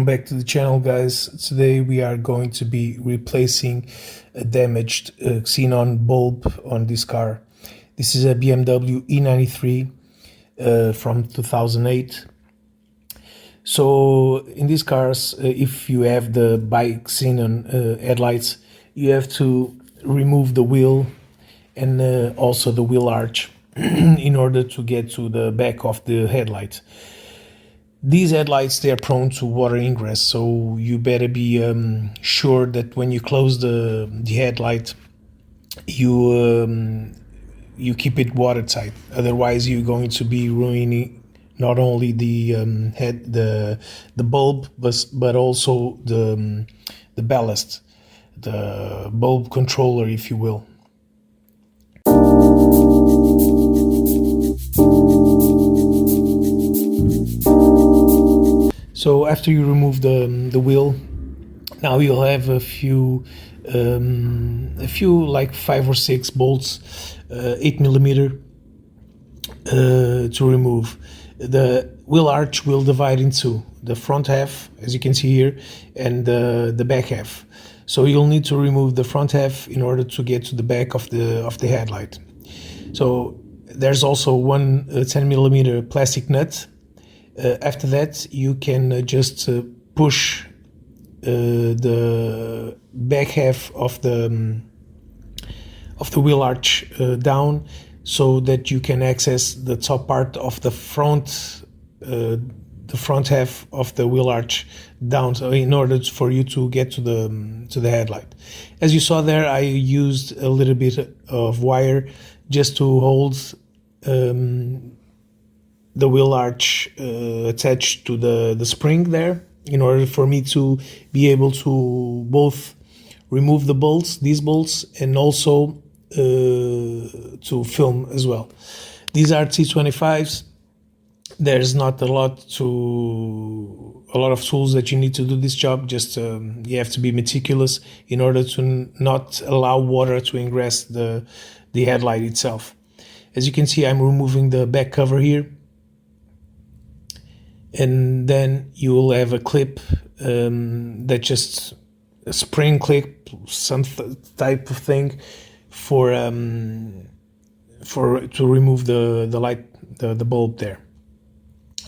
Welcome back to the channel, guys. Today we are going to be replacing a damaged xenon bulb on this car. This is a BMW E93 from 2008. So in these cars, if you have the bi-xenon headlights, you have to remove the wheel and also the wheel arch in order to get to the back of the headlight. These headlights, they are prone to water ingress, so you better be sure that when you close the headlight, you keep it watertight. Otherwise, you're going to be ruining not only the bulb, but also the ballast, the bulb controller, if you will. So after you remove the wheel, now you'll have a few like 5 or 6 bolts, 8mm to remove. The wheel arch will divide into the front half, as you can see here, and the back half. So you'll need to remove the front half in order to get to the back of the headlight. So there's also one 10mm plastic nut. After that, you can just push the back half of the wheel arch down, so that you can access the top part of the front half of the wheel arch down. So in order for you to get to the headlight, as you saw there, I used a little bit of wire just to hold the wheel arch attached to the spring there, in order for me to be able to both remove these bolts, and also to film as well. These are T25s. There's not a lot of tools that you need to do this job. Just you have to be meticulous in order to not allow water to ingress the headlight itself. As you can see, I'm removing the back cover here. And then you will have a clip that just a spring clip, some type of thing to remove the bulb there.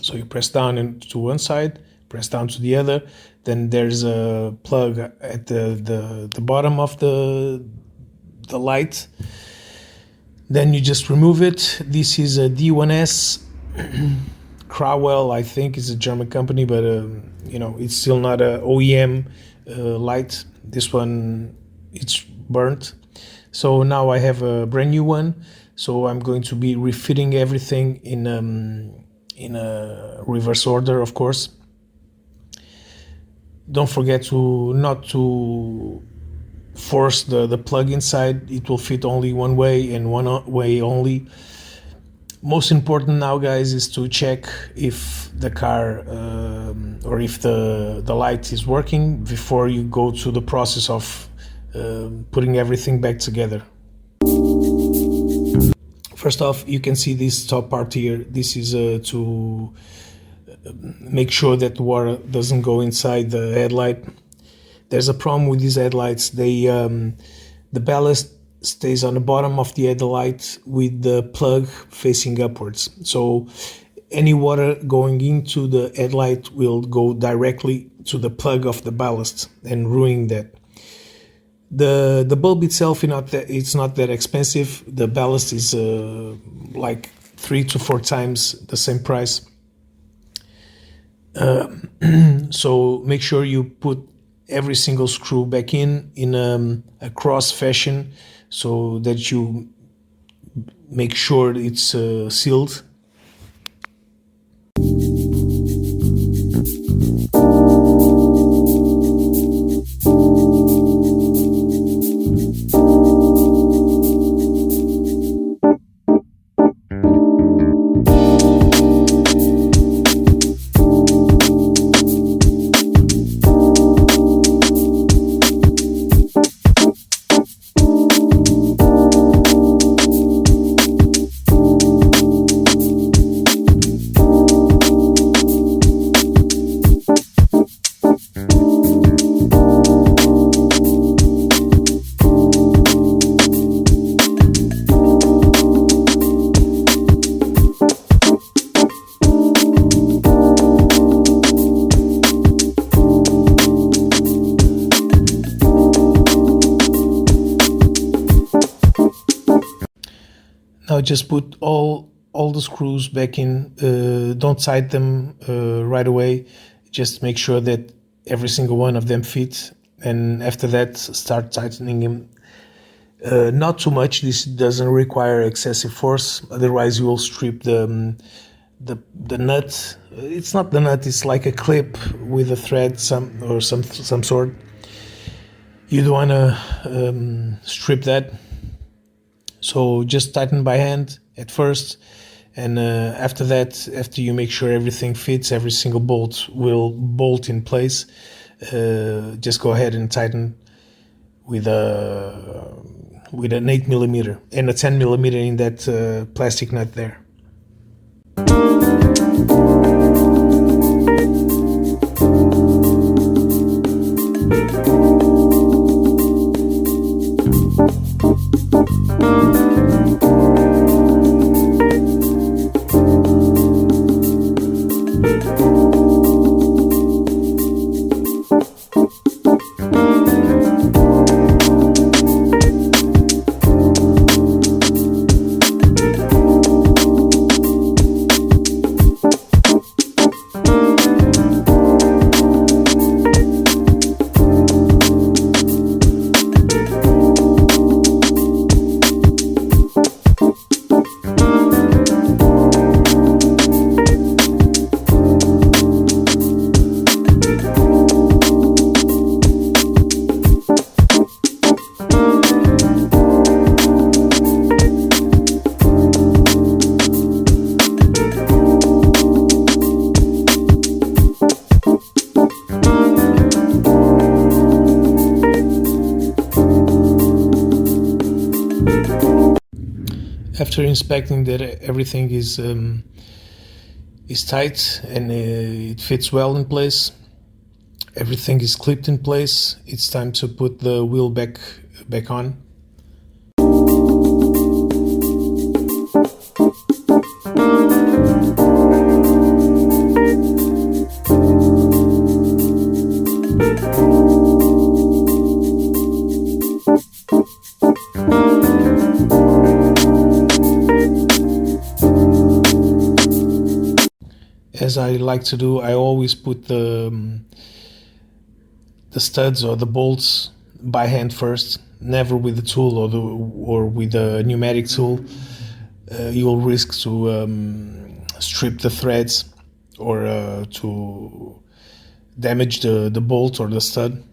So you press down to one side, press down to the other. Then there's a plug at the bottom of the light. Then you just remove it. This is a D1S. Crowell, I think, is a German company, but it's still not a OEM light. This one, it's burnt. So now I have a brand new one. So I'm going to be refitting everything in a reverse order, of course. Don't forget not to force the plug inside. It will fit only one way and one way only. Most important now, guys, is to check if the car or if the light is working before you go to the process of putting everything back together. First off, you can see this top part here. This is to make sure that the water doesn't go inside the headlight. There's a problem with these headlights. The ballast stays on the bottom of the headlight with the plug facing upwards. So any water going into the headlight will go directly to the plug of the ballast and ruin that. The bulb itself, it's not that expensive. The ballast is like 3 to 4 times the same price. So make sure you put every single screw back in a cross fashion, so that you make sure it's sealed. Now just put all the screws back in. Don't tighten them right away. Just make sure that every single one of them fit, and after that start tightening them. Not too much. This doesn't require excessive force, otherwise you will strip the nut. It's not the nut, it's like a clip with a thread some sort. You don't want to strip that, so just tighten by hand at first, and after that, after you make sure everything fits, every single bolt will bolt in place, just go ahead and tighten with an 8mm and a 10mm in that plastic nut there. After inspecting that everything is tight and it fits well in place, everything is clipped in place, it's time to put the wheel back on. As I like to do, I always put the studs or the bolts by hand first, never with the tool or with a pneumatic tool. You will risk to strip the threads or to damage the bolt or the stud.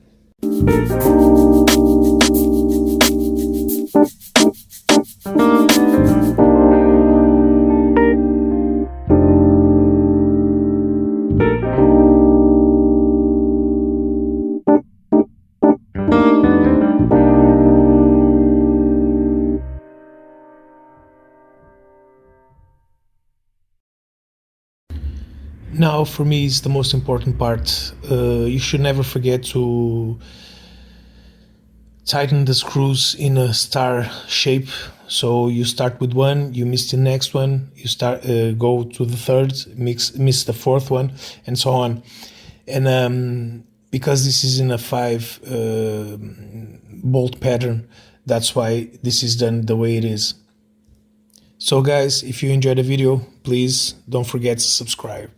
Now, for me, is the most important part. You should never forget to tighten the screws in a star shape. So you start with one, you miss the next one, you go to the third, miss the fourth one, and so on. And because this is in a 5 bolt pattern, that's why this is done the way it is. So guys, if you enjoyed the video, please don't forget to subscribe.